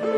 Everyone,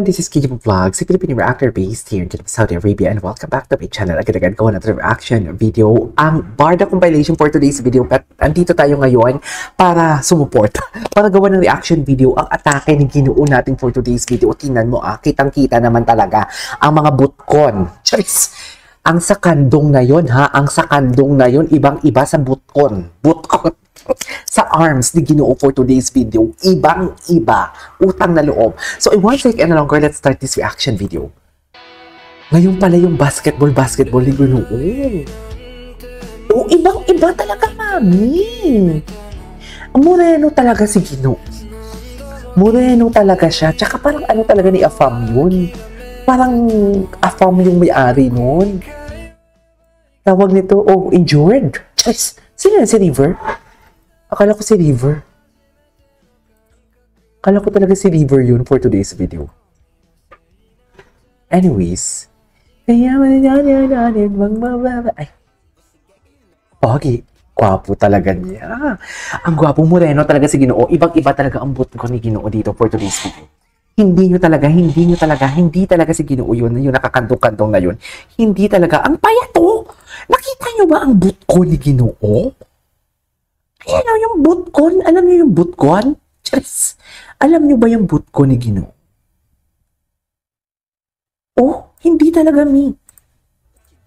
this is Kijibo Vlogs, a Filipino reactor based here in Saudi Arabia, and welcome back to my channel. Agad-agad gawa natin reaction video ang Barda compilation for today's video. At andito tayo ngayon para sumuport, para gawa ng reaction video ang atake ng Ginoo natin for today's video. Tingnan mo kitang-kita naman talaga ang mga butkon. Charis! Ang sakandong na yon ang sakandong na yon, ibang-iba sa butkon. Butkon! Sa arms ni Ginoo for today's video, ibang-iba, utang na loob. So I won't take any longer, let's start this reaction video. Ngayon pala yung basketball ni Ginoo. Ibang-iba talaga, mami. Moreno talaga si Ginoo. Moreno talaga siya. Tsaka parang ano talaga ni Afam yun. Parang Afam yung may-ari nun. Tawag nito, injured. Sino yan, si River? Akala ko si River. Akala ko talaga si River yun for today's video. Anyways. Ay. Pogi. Gwapo talaga niya. Ang gwapo Moreno talaga si Ginoo. Ibang-iba talaga ang buto ni Ginoo dito for today's video. Hindi talaga si Ginoo yun. Yung nakakantong-kantong na yun. Hindi talaga. Ang payato. Nakita nyo ba ang buto ni Ginoo? Alam niyo yung butkon? Alam niyo yung butkon? Charis! Alam niyo ba yung butkon ni Ginoo? Hindi talaga, mi.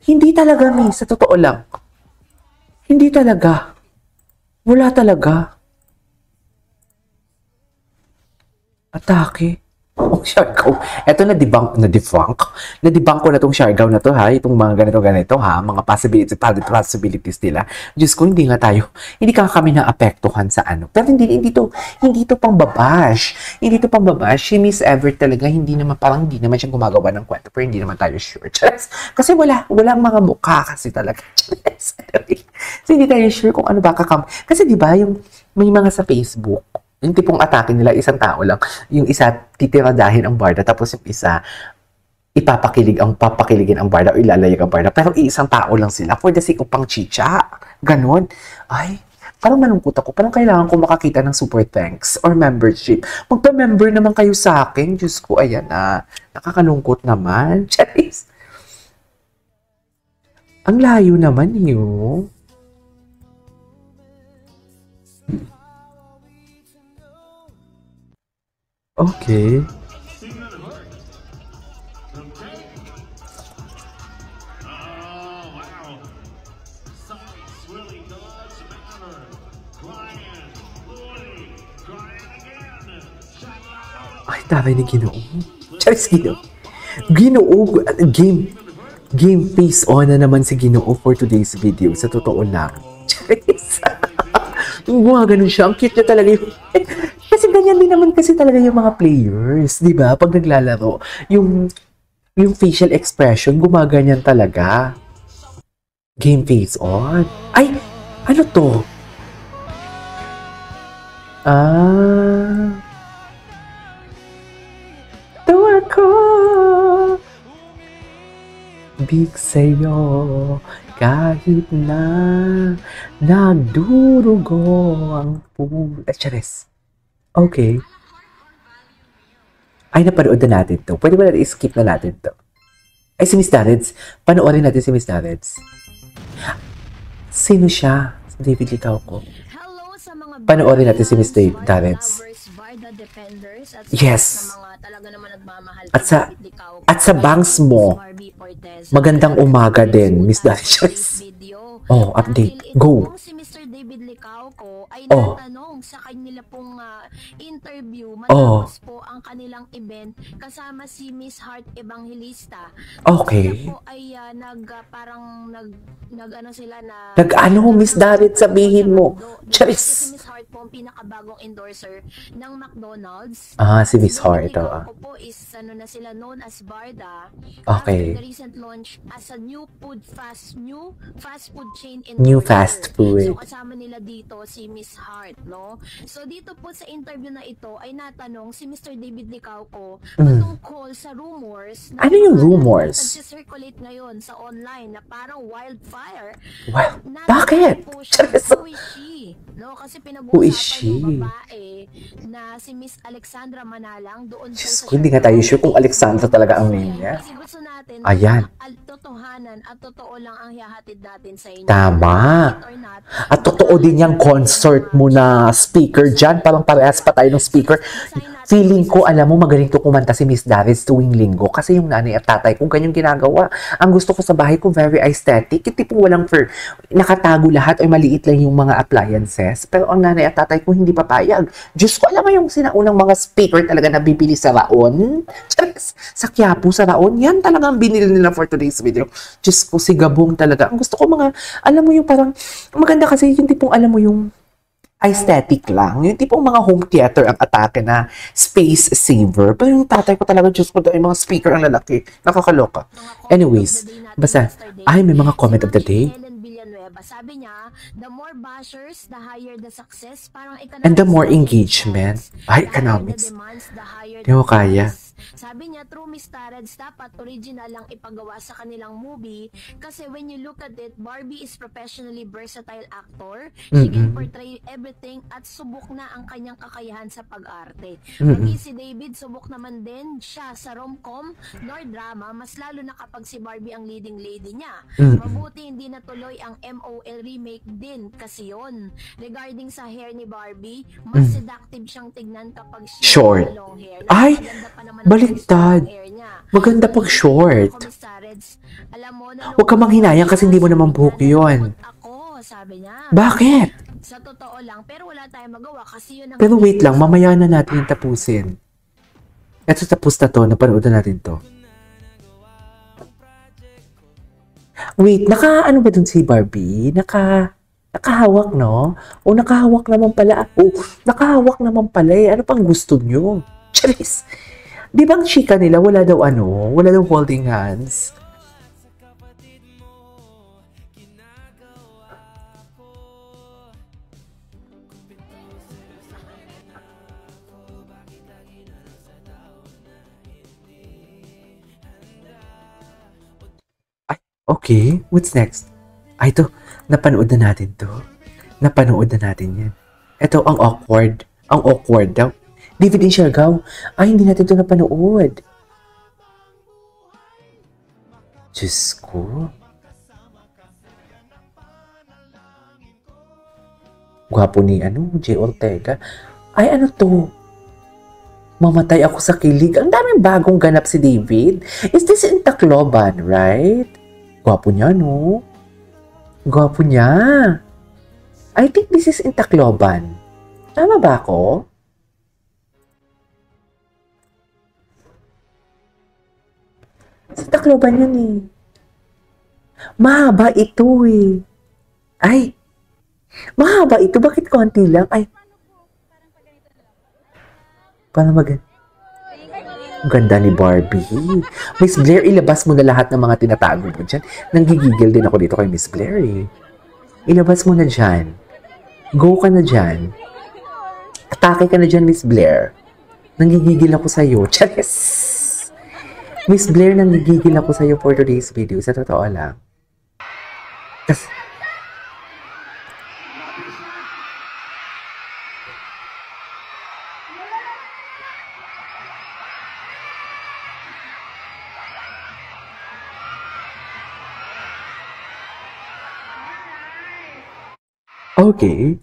Hindi talaga, mi. Sa totoo lang. Hindi talaga. Wala talaga. Atake. Siargao. Eto na-debunk ko na tong Siargao na to, ha. Itong mga ganito, ha. Mga possibilities nila. Diyos ko, hindi ka kami na-apektuhan sa ano. Pero hindi to pang babash. Hindi to pang babash. Si Miss Ever talaga, hindi naman siya gumagawa ng kwento. Pero hindi naman tayo sure. Kasi walang mga mukha kasi talaga. So, hindi tayo sure kung ano ba Kasi di ba may mga sa Facebook, yung tipong atake nila, isang tao lang. Yung isa, titiradahin ang Barda, tapos yung isa, papakiligin ang Barda o ilalayag ang Barda. Pero isang tao lang sila for the sake of pang chicha. Ganon. Ay, parang malungkot ako. Parang kailangan ko makakita ng super thanks or membership. Magpa-member naman kayo sa akin. Diyos ko, ayan na. Nakakalungkot naman. Charis. Ang layo naman yun. Okay. Ay, taray ni Ginoo. Charis, Ginoo. Game face on na naman si Ginoo for today's video. Sa totoo lang. Charis. Ganun siya. Ang cute niya talaga yun. Kasi ganyan din naman kasi talaga yung mga players, di ba? Pag naglalaro, yung facial expression, gumaganyan talaga. Game face on. Ay! Ano to? Tawa ko! Big sa'yo, kahit na nagdurugo ang Charis. Okay. Ay, napanood na natin to. Pwede ba natin i-skip na natin to? Ay, si Miss Darreds. Panoorin natin si Miss Darreds. Sino siya? David Licauco. Panoorin natin si Miss Darreds. Yes. At sa bangs mo, magandang umaga din, Miss Darreds. Update. Go. Si Mr. David Licauco ay natanong sa kanila pong interview matapos po ang kanilang event kasama si Miss Heart Evangelista. Okay. Sila po ay nag-ano sila na Miss Darreds, sabihin mo. Charis. Si Miss Heart po ang pinakabagong endorser ng McDonald's. Si Miss Hart. Ko po is na sila known as Barda. Okay. After the recent launch as a new fast food chain endorser. New fast food. So kasama nila dito si Miss Hart, no? So dito po sa interview na ito ay natanong si Mr. David Licauco patungkol sa rumors. Ano yung rumors? Nag-circulate ngayon sa online na parang wildfire. Wow, bakit? Who is she? No, kasi Who is pinag-uusapan she? yung babae na si Miss Alexandra Manalang doon po Diyos sa ko, hindi nga tayo sure kung Alexandra talaga ang name niya. Kasi gusto natin Ayan. totohanan at totoo lang ang hihahatid natin sa inyo. Tama. At totoo din yung concert mo na speaker dyan. Parang parehas pa tayo ng speaker. Feeling ko, alam mo, magaling to kumanta si Miss Davids tuwing linggo. Kasi yung nanay at tatay kung ganyang ginagawa. Ang gusto ko sa bahay ko, very aesthetic. Yung tipong walang nakatago lahat o maliit lang yung mga appliances. Pero ang nanay at tatay ko hindi papayag. Diyos ko, alam mo yung sinaunang mga speaker talaga na bibili sa Raon? Sa Quiapo, sa Raon. Yan talagang binili nila for today's video. Diyos ko, si Gabong talaga. Ang gusto ko mga, alam mo yung parang, maganda kasi yung tipong alam mo yung aesthetic lang. Yung tipong mga home theater ang atake na space saver. Pero yung tatay ko talaga, Diyos ko, yung mga speaker ang lalaki. Nakakaloka. Anyways, basta, may mga comment of the day. Sabi niya, the more bashers, the higher the success. Parang and the more engagement. Economics. Di ko kaya. Sabi niya, true Miss Tarads, dapat original lang ipagawa sa kanilang movie kasi when you look at it, Barbie is professionally versatile actor. She can portray everything at subok na ang kanyang kakayahan sa pag-arte. Pagi si David, subok naman din siya sa rom-com nor drama, mas lalo na kapag si Barbie ang leading lady niya. Mabuti hindi natuloy ang MOL remake din kasi yon. Regarding sa hair ni Barbie, mas seductive siyang tignan kapag short. Long hair. Ay, baliktad. Maganda pag short. Huwag ka manghinayang kasi hindi mo naman buhok yun. Sabi niya. Bakit? Sa totoo lang, pero wala tayong magawa kasi yun ang... Pero wait lang, mamaya na natin yung tapusin. Ito tapos na to, napanood na natin to. Wait, ano ba dun si Barbie? Nakahawak, no? O nakahawak naman pala. Nakahawak naman pala eh. Ano pang gusto nyo? Charis! Di ba ang chika nila, wala daw holding hands? Ay, okay. What's next? Ito, napanood na natin to. Napanood na natin yan. Ito, ang awkward. Ang awkward daw. David and Siargao. Hindi natin ito napanood. Diyos ko. Gwapo ni, Jay Ortega. Ano to? Mamatay ako sa kilig. Ang daming bagong ganap si David. Is this in Tacloban, right? Gwapo niya, no? Gwapo niya. I think this is in Tacloban. Tama ba ako? Sa Tacloban yun eh. Mahaba ito eh. Mahaba ito. Bakit konti lang? Parang ang ganda ni Barbie. Miss Blair, ilabas mo na lahat ng mga tinatago mo dyan. Nanggigigil din ako dito kay Miss Blair eh. Ilabas mo na dyan. Go ka na dyan. Atake ka na dyan, Miss Blair. Nanggigigil ako sa'yo. Charis! Miss Blair, nanggigigil ako sa'yo for today's video. Sa totoo lang. Kasi... Okay.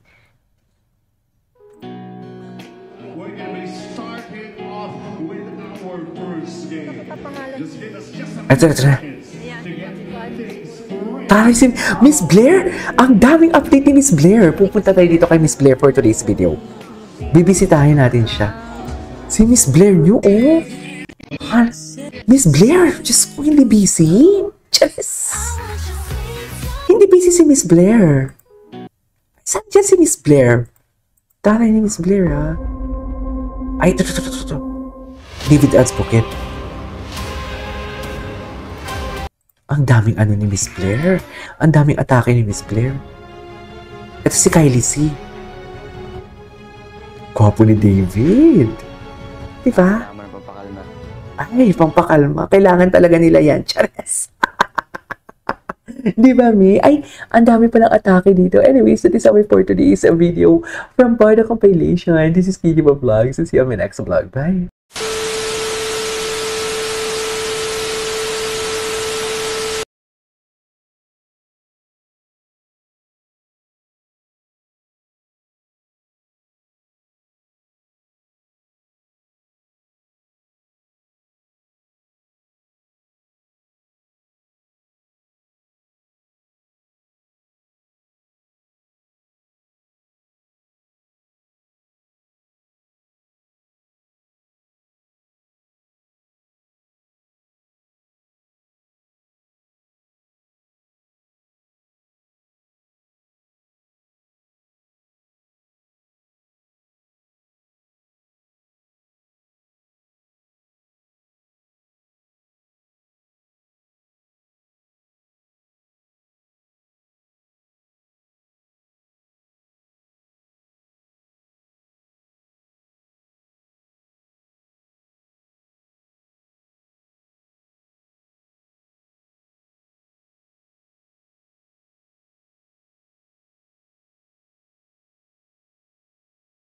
We're gonna be starting off with our first game. Just give us just a Ito. seconds to get things ready. Taray si Miss Blair! Ang daming update ni Miss Blair. Pupunta tayo dito kay Miss Blair for today's video. Bibisitahin natin siya. Si Miss Blair nyo, oh! Miss Blair! Diyos ko, hindi busy? Diyos! Hindi busy si Miss Blair. Saan dyan si Miss Blair? Taray ni Miss Blair, ha? Ay, ito. David Ads Pocket. Ang daming ano ni Miss Blair. Ang daming atake ni Miss Blair. Ito si Kylie C. Gwapo ni David. Diba? Ay, pampakalma. Kailangan talaga nila yan. Chares. Di ba, Mi? Ay, ang dami palang atake dito. Anyways, that is our for today's video from Barda Compilation. This is Kijiba Vlogs. See you on my next vlog. Bye!